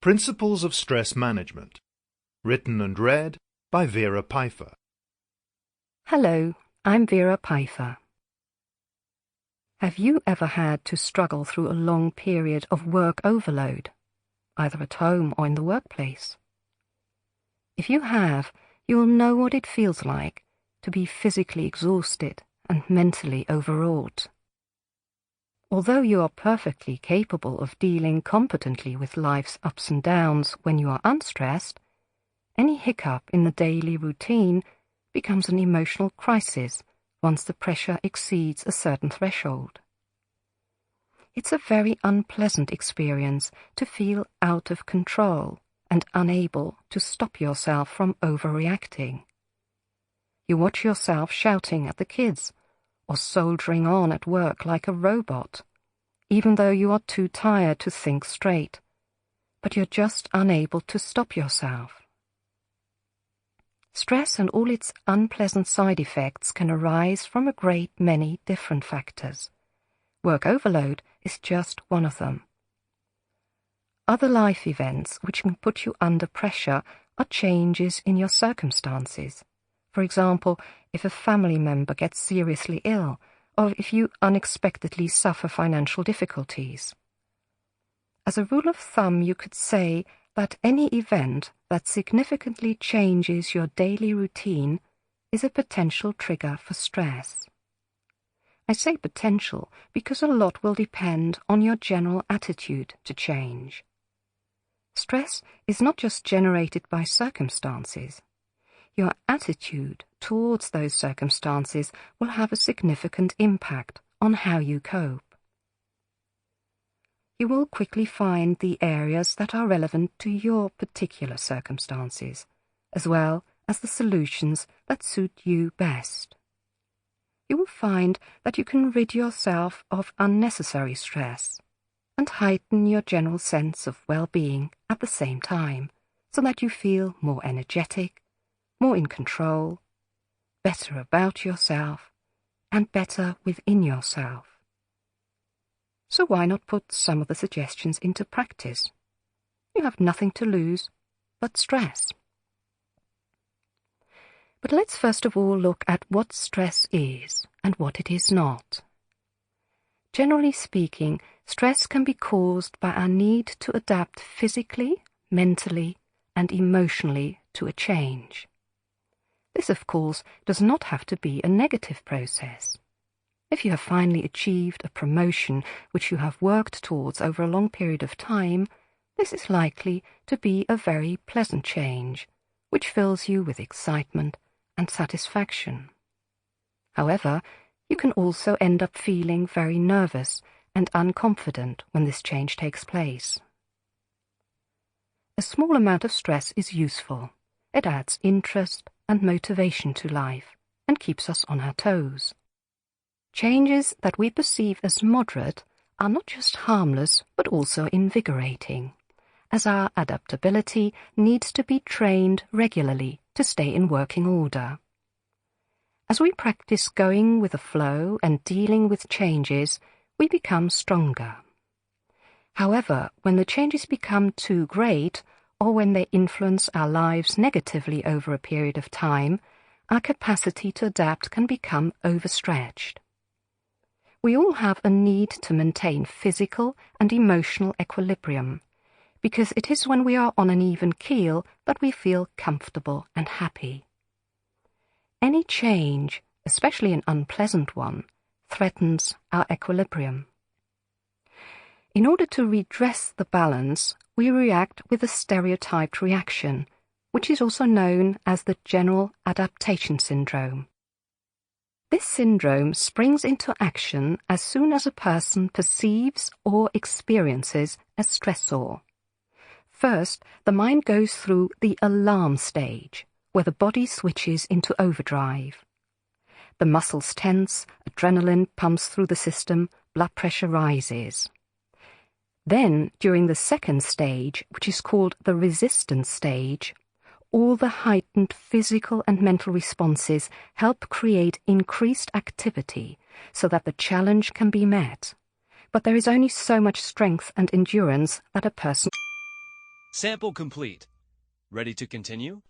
Principles of Stress Management. Written and read by Vera Peiffer. Hello, I'm Vera Peiffer. Have you ever had to struggle through a long period of work overload, either at home or in the workplace? If you have, you'll know what it feels like to be physically exhausted and mentally overwrought. Although you are perfectly capable of dealing competently with life's ups and downs when you are unstressed, any hiccup in the daily routine becomes an emotional crisis once the pressure exceeds a certain threshold. It's a very unpleasant experience to feel out of control and unable to stop yourself from overreacting. You watch yourself shouting at the kids or soldiering on at work like a robot, even though you are too tired to think straight, but you're just unable to stop yourself. Stress and all its unpleasant side effects can arise from a great many different factors. Work overload is just one of them. Other life events which can put you under pressure are changes in your circumstances. For example, if a family member gets seriously ill, or if you unexpectedly suffer financial difficulties. As a rule of thumb, you could say that any event that significantly changes your daily routine is a potential trigger for stress. I say potential because a lot will depend on your general attitude to change. Stress is not just generated by circumstances. Your attitude towards those circumstances will have a significant impact on how you cope. You will quickly find the areas that are relevant to your particular circumstances, as well as the solutions that suit you best. You will find that you can rid yourself of unnecessary stress and heighten your general sense of well-being at the same time, so that you feel more energetic, more in control, better about yourself, and better within yourself. So why not put some of the suggestions into practice? You have nothing to lose but stress. But let's first of all look at what stress is and what it is not. Generally speaking, stress can be caused by our need to adapt physically, mentally, and emotionally to a change. This, of course, does not have to be a negative process. If you have finally achieved a promotion which you have worked towards over a long period of time, this is likely to be a very pleasant change, which fills you with excitement and satisfaction. However, you can also end up feeling very nervous and unconfident when this change takes place. A small amount of stress is useful. It adds interest and motivation to life and keeps us on our toes. Changes that we perceive as moderate are not just harmless but also invigorating, as our adaptability needs to be trained regularly to stay in working order. As we practice going with the flow and dealing with changes, we become stronger. However, when the changes become too great, or when they influence our lives negatively over a period of time, our capacity to adapt can become overstretched. We all have a need to maintain physical and emotional equilibrium, because it is when we are on an even keel that we feel comfortable and happy. Any change, especially an unpleasant one, threatens our equilibrium. In order to redress the balance, we react with a stereotyped reaction, which is also known as the general adaptation syndrome. This syndrome springs into action as soon as a person perceives or experiences a stressor. First, the mind goes through the alarm stage, where the body switches into overdrive. The muscles tense, adrenaline pumps through the system, blood pressure rises. Then, during the second stage, which is called the resistance stage, all the heightened physical and mental responses help create increased activity so that the challenge can be met. But there is only so much strength and endurance that a person Sample complete. Ready to continue?